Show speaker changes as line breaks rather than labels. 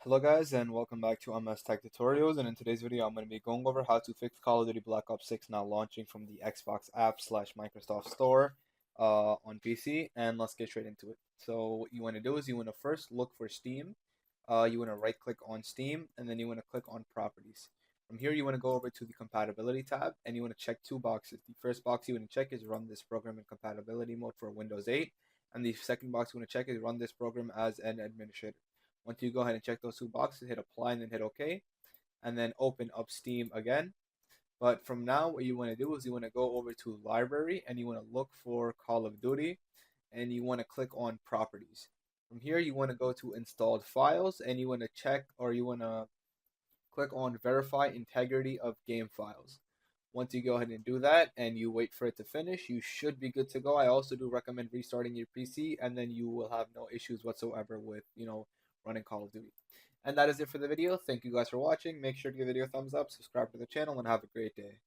Hello guys and welcome back to MS Tech Tutorials, and in today's video I'm going to be going over how to fix Call of Duty Black Ops 6 not launching from the Xbox app slash Microsoft Store on PC, and let's get straight into it. So what you want to do is you want to first look for Steam. You want to right click on Steam and then you want to click on Properties. From here you want to go over to the Compatibility tab and you want to check two boxes. The first box you want to check is run this program in compatibility mode for Windows 8, and the second box you want to check is run this program as an administrator. Once you go ahead and check those two boxes, hit apply and then hit OK, and then open up Steam again. But from now, what you want to do is you want to go over to library and you want to look for Call of Duty and you want to click on properties. From here, you want to go to installed files and you want to check, or you want to click on verify integrity of game files. Once you go ahead and do that and you wait for it to finish, you should be good to go. I also do recommend restarting your PC, and then you will have no issues whatsoever with, running Call of Duty. And that is it for the video. Thank you guys for watching. Make sure to give the video a thumbs up, subscribe to the channel, and have a great day.